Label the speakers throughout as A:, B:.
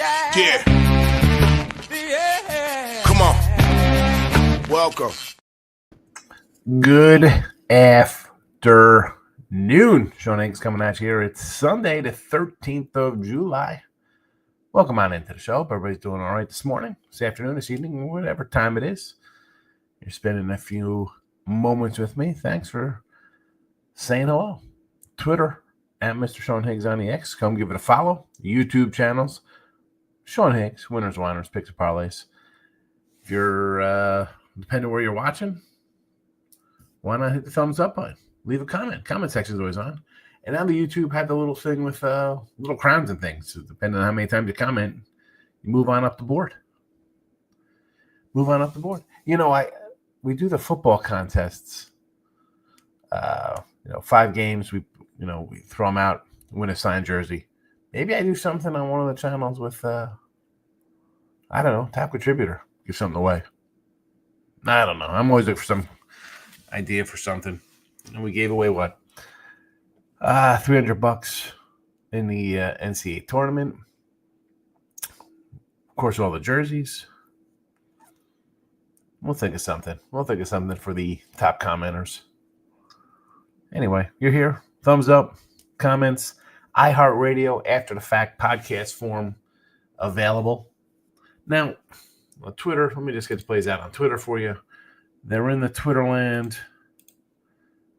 A: Yeah. Come on. Welcome.
B: Good afternoon. Sean Hanks coming at you here. It's Sunday, the 13th of July. Welcome on into the show. Hope everybody's doing all right this morning, this afternoon, this evening, whatever time it is. You're spending a few moments with me. Thanks for saying hello. Twitter, at Mr. Sean Higgs on the X. Come give it a follow. YouTube channels, Sean Higgs, Winners, Whiners, Picks, and Parlays. If you're, depending where you're watching, why not hit the thumbs up button? Leave a comment. Comment section is always on. And now the YouTube had the little thing with little crowns and things. So depending on how many times you comment, you move on up the board. You know, we do the football contests. 5 games. We throw them out, win a signed jersey. Maybe I do something on one of the channels with, top contributor. Give something away. I don't know. I'm always looking for some idea for something. And we gave away what? $300 in the NCAA tournament. Of course, all the jerseys. We'll think of something. For the top commenters. Anyway, you're here. Thumbs up, comments, iHeartRadio, After the Fact podcast form available. Now, on Twitter, let me just get the plays out on Twitter for you. They're in the Twitter land.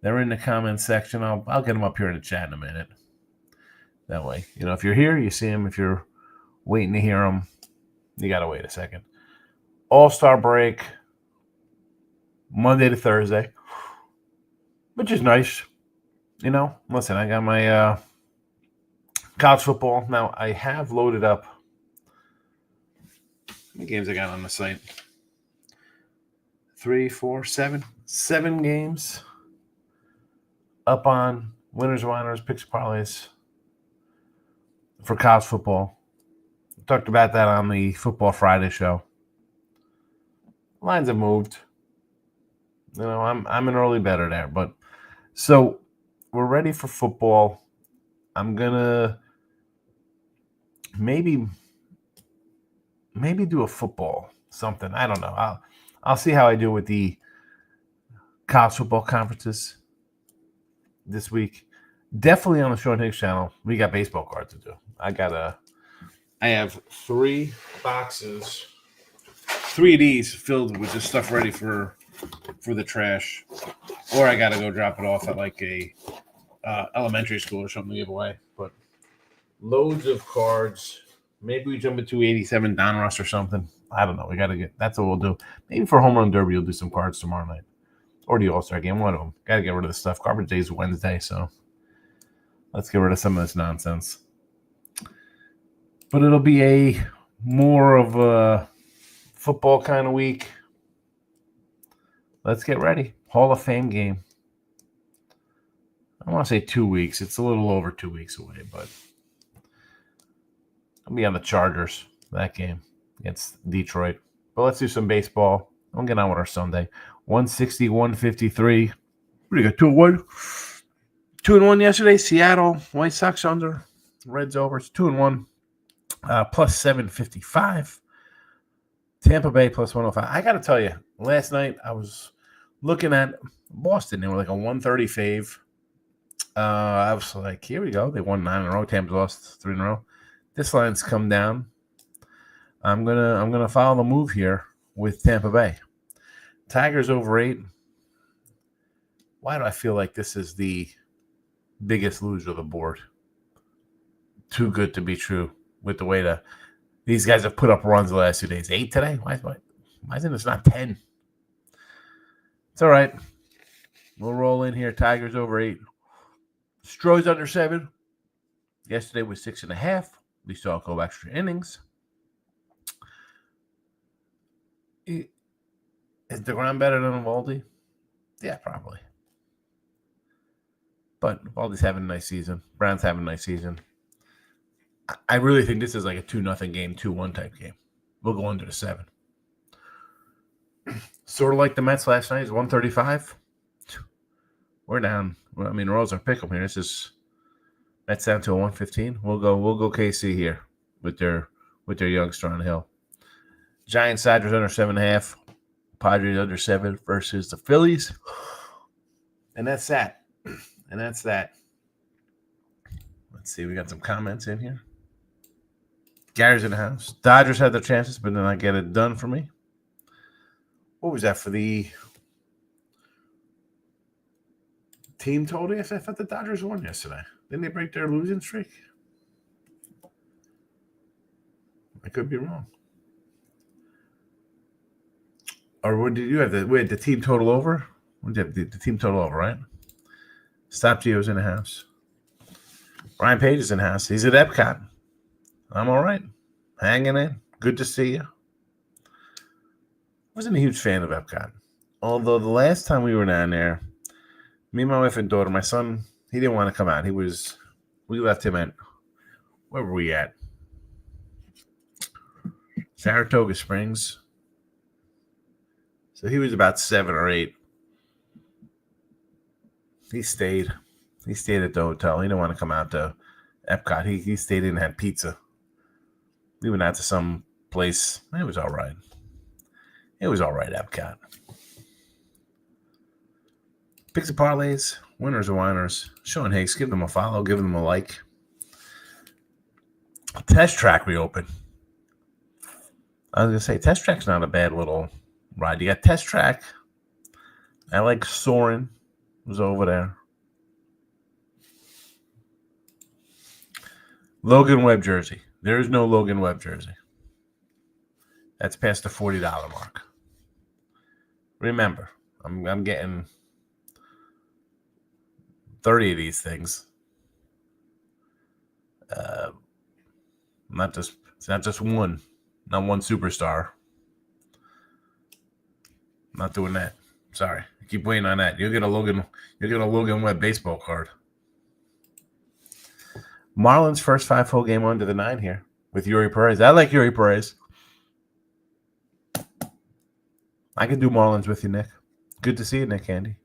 B: They're in the comments section. I'll get them up here in the chat in a minute. That way, if you're here, you see them. If you're waiting to hear them, you got to wait a second. All-Star break, Monday to Thursday, which is nice. Listen, I got my college football. Now, I have loaded up. How many games I got on the site? 3, 4, 7. 7 games up on Winners, Whiners, Picks, Parlays for college football. Talked about that on the Football Friday show. Lines have moved. I'm an early bettor there, but so we're ready for football. I'm gonna maybe do a football something. I don't know. I'll see how I do with the college football conferences this week. Definitely on the Sean Higgs channel, we got baseball cards to do. I have 3 boxes, 3 of these filled with this stuff ready for the trash, or I gotta go drop it off at like a elementary school or something to give away. But loads of cards. Maybe we jump into 87 Donruss or something. I don't know. That's what we'll do. Maybe for Home Run Derby, we'll do some cards tomorrow night. Or the All-Star game, one of them. Got to get rid of this stuff. Garbage Day is Wednesday, so let's get rid of some of this nonsense. But it'll be a more of a football kind of week. Let's get ready. Hall of Fame game. I want to say 2 weeks. It's a little over 2 weeks away, but I'll be on the Chargers, that game against Detroit. But let's do some baseball. I'll get on with our Sunday. 160, 153. Pretty good. 2-1. 2-1 yesterday. Seattle White Sox under. Reds over. It's 2-1. Plus 755. Tampa Bay plus 105. I got to tell you, last night I was looking at Boston. They were like a 130 fave. I was like, here we go. They won 9 in a row. Tampa's lost 3 in a row. This line's come down. I'm gonna follow the move here with Tampa Bay. Tigers over 8. Why do I feel like this is the biggest loser of the board? Too good to be true with the way these guys have put up runs the last 2 days. 8 today? Why isn't this not 10? It's all right. We'll roll in here. Tigers over 8. Stroh's under 7. Yesterday was 6.5. We saw it go extra innings. Is DeGrom better than Eovaldi? Yeah, probably. But Eovaldi's having a nice season. Brown's having a nice season. I really think this is like a 2-0 game, 2-1 type game. We'll go under the 7. Sort of like the Mets last night. It's 135. We're down. I mean, Royals are pick 'em here. This is Mets down to a 115. We'll go KC here with their with their youngster on the hill. Giants, Dodgers under 7.5. Padres under 7 versus the Phillies. And that's that. And that's that. Let's see. We got some comments in here. Gary's in the house. Dodgers had their chances, but then I get it done for me. What was that for the team total? I thought the Dodgers won yesterday. Didn't they break their losing streak? I could be wrong. Or what did you have? The team total over? What did you have? The team total over, right? Stop Gio's in the house. Ryan Page is in the house. He's at Epcot. I'm all right. Hanging in. Good to see you. Wasn't a huge fan of Epcot. Although the last time we were down there, me, my wife, and daughter, my son, he didn't want to come out. We left him at, where were we at? Saratoga Springs. So he was about 7 or 8. He stayed at the hotel. He didn't want to come out to Epcot. He stayed in and had pizza. We went out to some place. It was all right. Epcot. Picks and parlays, winners or whiners. Sean Higgs, give them a follow, give them a like. Test Track reopened. I was going to say, Test Track's not a bad little ride. You got Test Track. I like Soren was over there. Logan Webb jersey. There is no Logan Webb jersey. That's past the $40 mark. Remember, I'm getting 30 of these things. It's not just one. Not one superstar. Not doing that. Sorry. I keep waiting on that. You'll get a Logan Webb baseball card. Marlins first 5 full game under the 9 here with Yuri Perez. I like Yuri Perez. I can do Marlins with you, Nick. Good to see you, Nick Candy.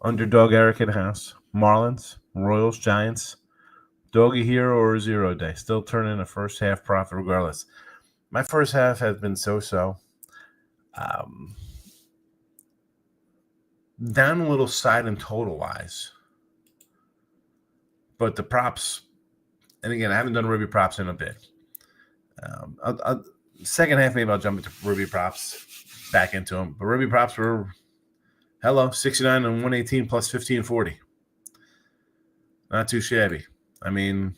B: Underdog Eric in the house. Marlins, Royals, Giants. Doggy hero or 0 day. Still turning a first half profit regardless. My first half has been so-so. Down a little side and total-wise. But the props, and again, I haven't done Ruby props in a bit. Second half, maybe I'll jump into Ruby props, back into them. But Ruby props were, 69 and 118 plus 1540. Not too shabby. I mean,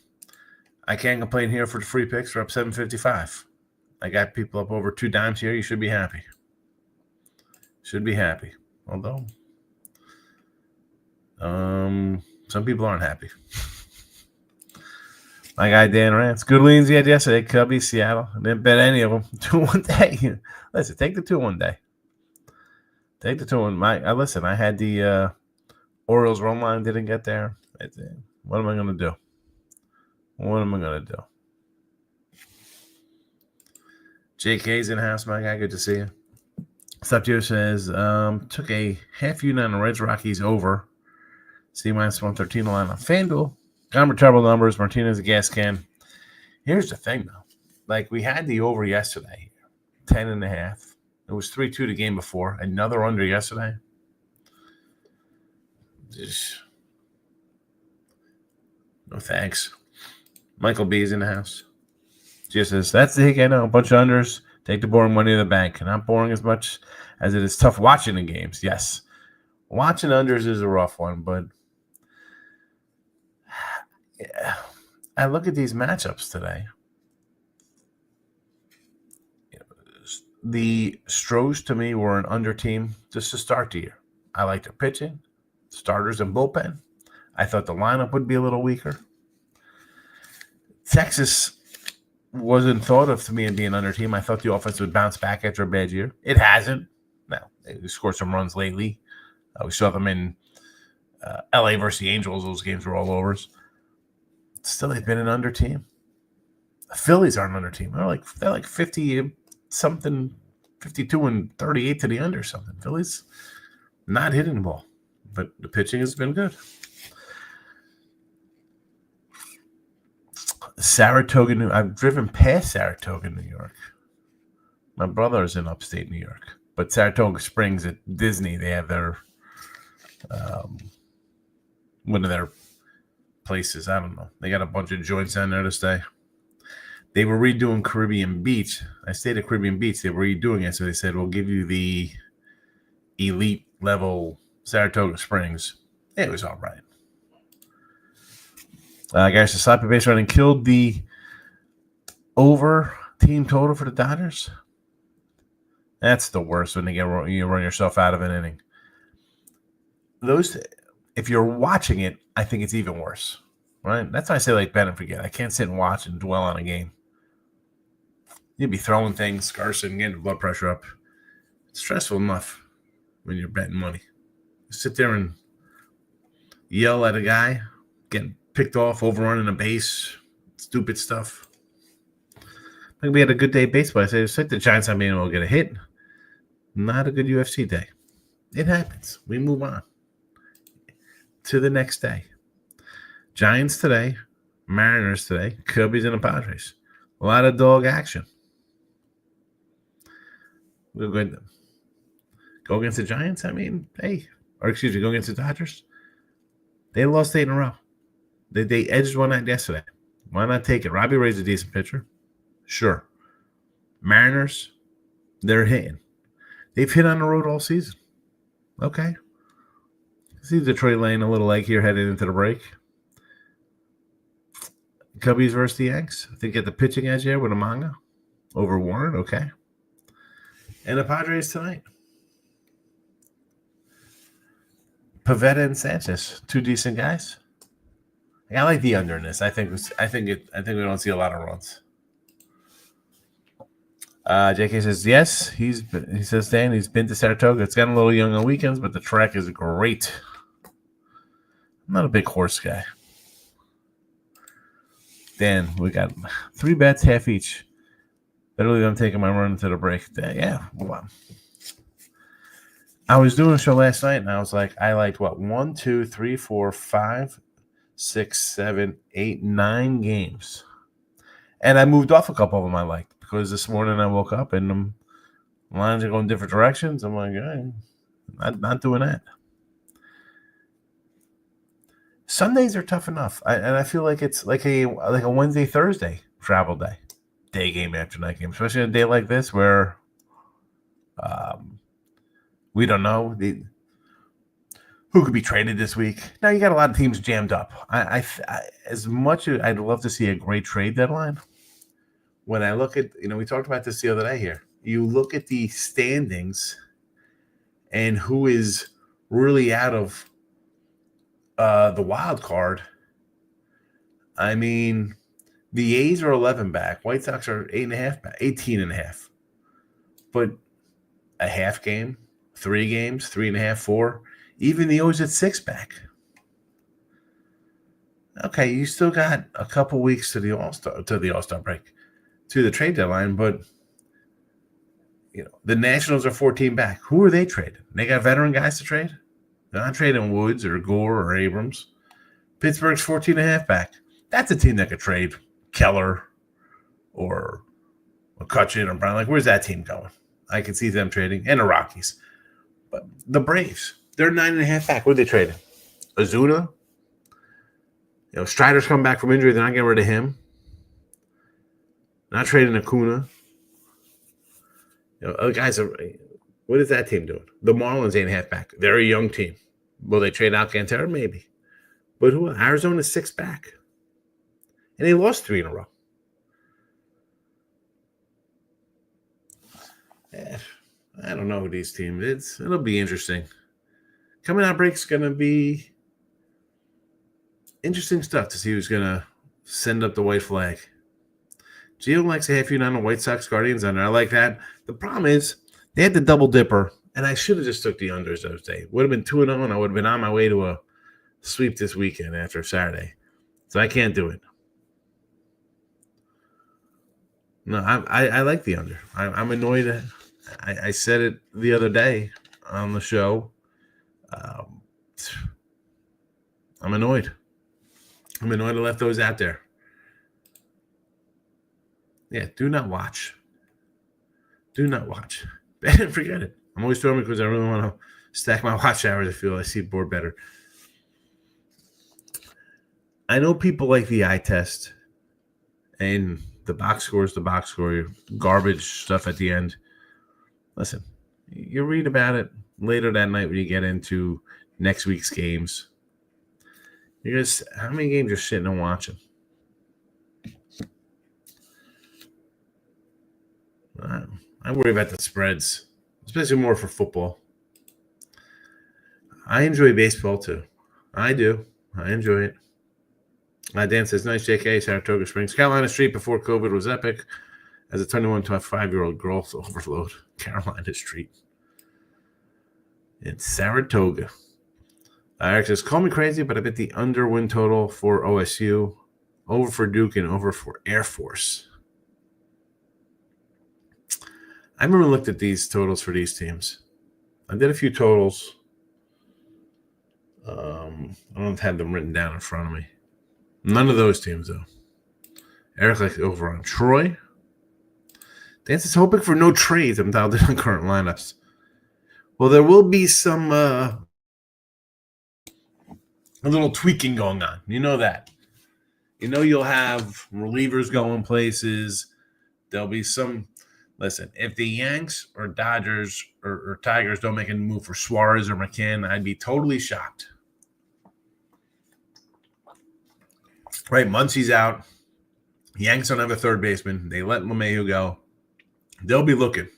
B: I can't complain here for the free picks. We're up 755. I got people up over 2 dimes here. You should be happy. Although, some people aren't happy. My guy Dan Rance. Good leans he had yesterday. Cubby, Seattle. I didn't bet any of them. 2-1 day. Listen, take the 2-1 day. Take the 2-1. Listen, I had the Orioles run line. Didn't get there. What am I going to do? JK's in the house, my guy. Good to see you. Stop here says, took a half unit on the Reds Rockies over. C-113 line on FanDuel. Gomber treble numbers. Martinez a gas can. Here's the thing, though. Like, we had the over yesterday. 10.5. It was 3-2 the game before. Another under yesterday. No thanks. Michael B is in the house. Just says, that's the hick I know. A bunch of unders. Take the boring money to the bank. Not boring as much as it is tough watching the games. Yes. Watching unders is a rough one, but yeah. I look at these matchups today. The Stros, to me, were an under team just to start the year. I like their pitching, starters, and bullpen. I thought the lineup would be a little weaker. Texas wasn't thought of to me as being an under team. I thought the offense would bounce back after a bad year. It hasn't. Now, they scored some runs lately. We saw them in LA versus the Angels. Those games were all overs. Still, they've been an under team. The Phillies are an under team. They're like 50-something, 52 and 38 to the under something. Phillies not hitting the ball, but the pitching has been good. Saratoga, I've driven past Saratoga, New York. My brother's in upstate New York. But Saratoga Springs at Disney, they have their one of their places. I don't know. They got a bunch of joints down there to stay. They were redoing Caribbean Beach. I stayed at Caribbean Beach. They were redoing it, so they said, we'll give you the elite level Saratoga Springs. It was all right. Guys, the sloppy base running killed the over team total for the Dodgers. That's the worst when you run yourself out of an inning. Those, if you're watching it, I think it's even worse. Right? That's why I say like bet and forget. I can't sit and watch and dwell on a game. You'd be throwing things, cursing, getting blood pressure up. It's stressful enough when you're betting money. You sit there and yell at a guy, getting picked off, overrunning a base, stupid stuff. I think we had a good day of baseball. I said it's like the Giants not being able to get a hit. Not a good UFC day. It happens. We move on to the next day. Giants today, Mariners today, Cubbies and the Padres. A lot of dog action. We're going to go against the Giants. I mean, hey, or excuse me, go against the Dodgers. They lost 8 in a row. They edged one out yesterday. Why not take it? Robbie Ray's a decent pitcher. Sure. Mariners, they're hitting. They've hit on the road all season. Okay. See Detroit laying a little egg here heading into the break. Cubbies versus the Yanks. I think get the pitching edge here with a manga over Warren. Okay. And the Padres tonight. Pivetta and Sanchez, 2 decent guys. I like the under in this. I think we don't see a lot of runs. JK says yes. He says Dan, he's been to Saratoga. It's gotten a little young on weekends, but the track is great. I'm not a big horse guy. Dan, we got 3 bets, half each. Better believe I'm taking my run to the break. Yeah, well, I was doing a show last night, and I was like, I liked what 1, 2, 3, 4, 5, 6, 7, 8, 9 games, and I moved off a couple of them I liked because this morning I woke up and the lines are going different directions. I'm like, hey, not doing that. Sundays are tough enough, and I feel like it's like a Wednesday, Thursday travel day game after night game, especially on a day like this where we don't know who could be traded this week. Now you got a lot of teams jammed up. I as much as I'd love to see a great trade deadline, when I look at we talked about this the other day here. You look at the standings and who is really out of the wild card. I mean, the A's are 11 back. White Sox are 8.5 back, 18.5. But a half game, 3 games, 3.5, 4. Even the O's at 6 back. Okay, you still got a couple weeks to the All-Star break, to the trade deadline, but the Nationals are 14 back. Who are they trading? They got veteran guys to trade? They're not trading Woods or Gore or Abrams. Pittsburgh's 14.5 back. That's a team that could trade Keller or McCutcheon or Brown. Like, where's that team going? I can see them trading. And the Rockies. But the Braves, they're 9.5 back. What are they trading? Ozuna? Strider's coming back from injury. They're not getting rid of him. Not trading Acuna. Other guys are. What is that team doing? The Marlins 8.5 back. They're a young team. Will they trade Alcantara? Maybe. But who? Arizona's 6 back. And they lost 3 in a row. I don't know who these teams. It'll be interesting. Coming out break's going to be interesting stuff to see who's going to send up the white flag. Gio likes to have you on the White Sox Guardians under. I like that. The problem is they had the double dipper, and I should have just took the unders those days. Would have been 2-0, and I would have been on my way to a sweep this weekend after Saturday. So I can't do it. No, I like the under. I'm annoyed. I said it the other day on the show. I'm annoyed. I left those out there. Yeah, do not watch. Do not watch. Forget it. I'm always throwing because I really want to stack my watch hours. I see board better. I know people like the eye test and the box score is the box score, garbage stuff at the end. Listen, you read about it later that night when you get into next week's games. How many games you're sitting and watching? I worry about the spreads, especially more for football. I enjoy baseball too. I do. I enjoy it. Dan says, nice JK, Saratoga Springs. Carolina Street before COVID was epic. As a 21 to a 5-year-old growth overload. Carolina Street. In Saratoga. Eric says, call me crazy, but I bet the under win total for OSU, over for Duke, and over for Air Force. I remember looked at these totals for these teams. I did a few totals. I don't have them written down in front of me. None of those teams, though. Eric like over on Troy. Dance is hoping for no trades. I'm dialed in on current lineups. Well, there will be some a little tweaking going on. You know that. You know you'll have relievers going places. There'll be some. Listen, if the Yanks or Dodgers or Tigers don't make a move for Suarez or McCann, I'd be totally shocked. Right, Muncie's out. Yanks don't have a third baseman. They let LeMahieu go. They'll be looking.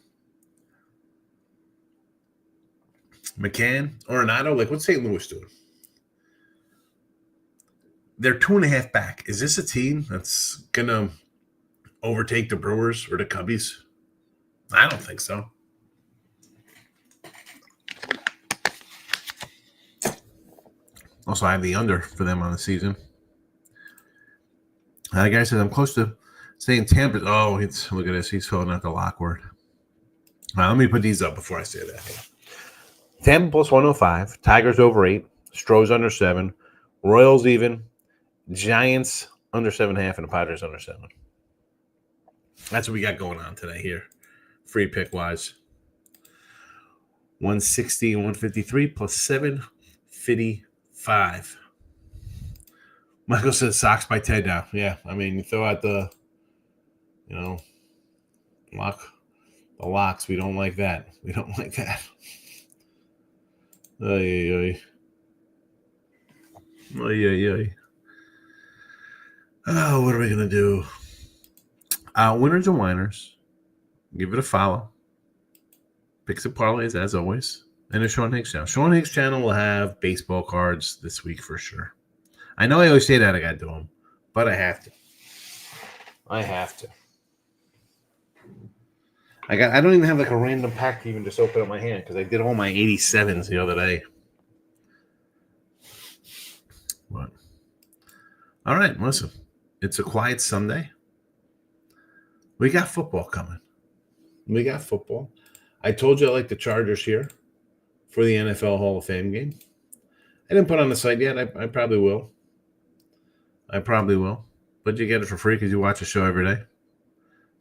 B: McCann, Arenado, what's St. Louis doing? They're 2.5 back. Is this a team that's going to overtake the Brewers or the Cubbies? I don't think so. Also, I have the under for them on the season. The guy says, I'm close to saying Tampa. Oh, look at this. He's filling out the lock word. Let me put these up before I say that. Tampa plus 105. Tigers over 8. Stros under 7. Royals even. Giants under 7.5. And the Padres under 7. That's what we got going on today here. Free pick wise. 160 and 153 plus 755. Michael says Sox by 10 now. Yeah, I mean, you throw out the locks. We don't like that. We don't like that. Oy. Oh, what are we going to do? Winners and Whiners. Give it a follow. Picks and parlays, as always. And the Sean Higgs channel. Sean Higgs channel will have baseball cards this week for sure. I know I always say that I got to do them, but I have to. I don't even have a random pack to even just open up my hand because I did all my 87s the other day. What? All right, listen. It's a quiet Sunday. We got football coming. I told you I like the Chargers here for the NFL Hall of Fame game. I didn't put it on the site yet. I probably will. But you get it for free because you watch the show every day.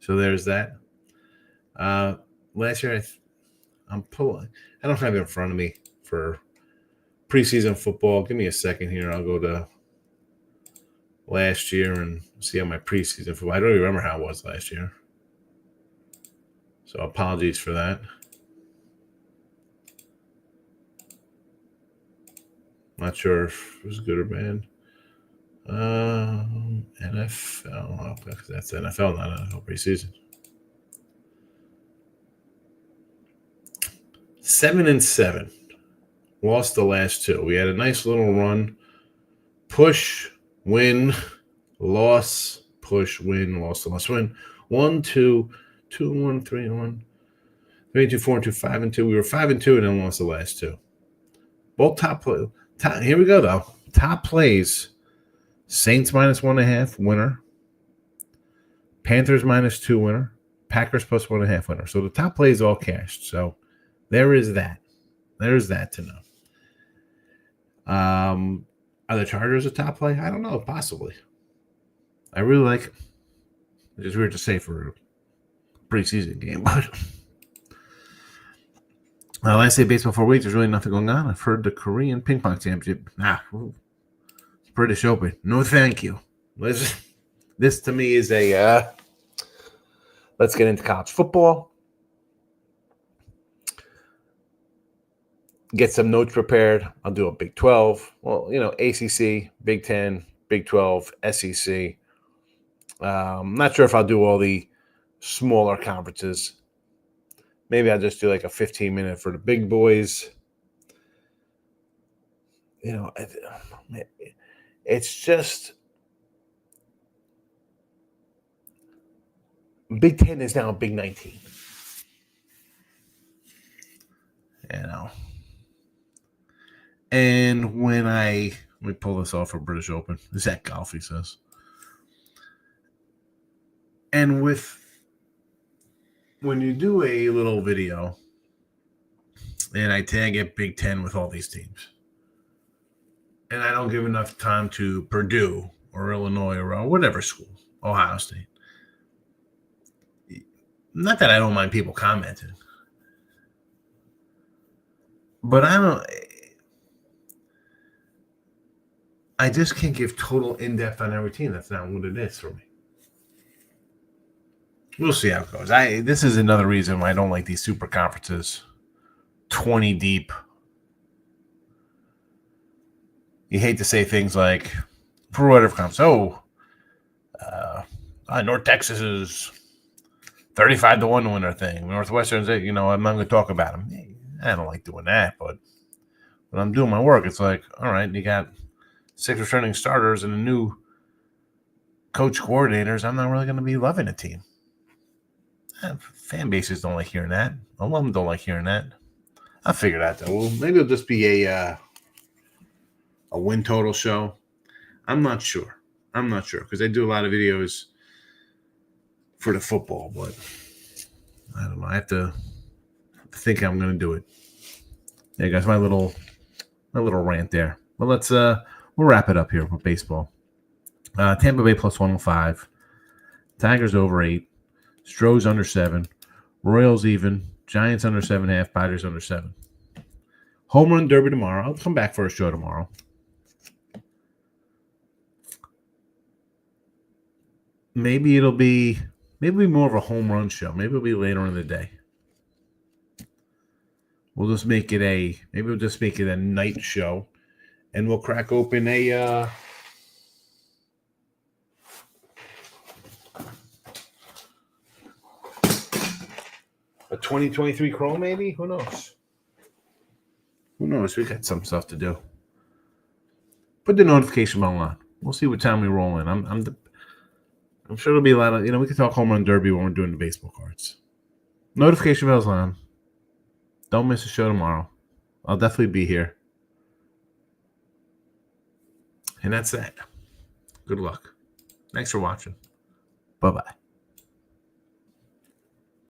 B: So there's that. Last year, I'm pulling. I don't have it in front of me for preseason football. Give me a second here. I'll go to last year and see how my preseason football. I don't even remember how it was last year. So apologies for that. Not sure if it was good or bad. NFL. That's NFL, not NFL preseason. 7-7. Lost the last 2. We had a nice little run. Push, win, loss, push, win, loss, loss, win. 1, 2, 2, 1, 3, 1. 3, 2, 4, 2, 5, and 2. We were 5-2 and then lost the last 2. Both top here we go, though. Top plays. Saints minus 1.5 winner. Panthers minus 2 winner. Packers plus 1.5 winner. So the top plays all cashed. So there is that. There's that to know. Are the Chargers a top play? I don't know. Possibly. I really like which is weird to say for a preseason game. But last day baseball 4 weeks, there's really nothing going on. I've heard the Korean ping pong championship. British Open. No, thank you. This to me is a let's get into college football. Get some notes prepared. I'll do a Big 12. Well, ACC, Big 10, Big 12, SEC. I'm not sure if I'll do all the smaller conferences. Maybe I'll just do like a 15-minute for the big boys. It's just Big 10 is now a Big 19. And when let me pull this off for British Open. Is that golf, he says. And when you do a little video and I tag it Big 10 with all these teams, and I don't give enough time to Purdue or Illinois or whatever school, Ohio State. Not that I don't mind people commenting, but I just can't give total in-depth on every team. That's not what it is for me. We'll see how it goes. This is another reason why I don't like these super conferences. 20 deep. You hate to say things like, for whatever comes, North Texas is 35-1 winner thing. Northwestern's, I'm not going to talk about them. I don't like doing that, but when I'm doing my work, it's like, all right, you got 6 returning starters and a new coach coordinators. I'm not really going to be loving a team. Fan bases don't like hearing that. Alum don't like hearing that. I'll figure that out, though. Well, maybe it'll just be a win total show. I'm not sure because I do a lot of videos for the football, but I don't know. I have to think I'm going to do it. There, guys, my little rant there. Well, let's we'll wrap it up here with baseball. Tampa Bay plus 105. Tigers over 8. Stros under 7. Royals even. Giants under 7.5. Padres under 7. Home run derby tomorrow. I'll come back for a show tomorrow. Maybe it'll be more of a home run show. Maybe it'll be later in the day. We'll just make it a night show, and we'll crack open a 2023 Chrome, maybe? Who knows? We got some stuff to do. Put the notification bell on. We'll see what time we roll in. I'm sure there'll be a lot of, we can talk home run derby when we're doing the baseball cards. Notification bell's on. Don't miss a show tomorrow. I'll definitely be here. And that's that. Good luck. Thanks for watching. Bye-bye.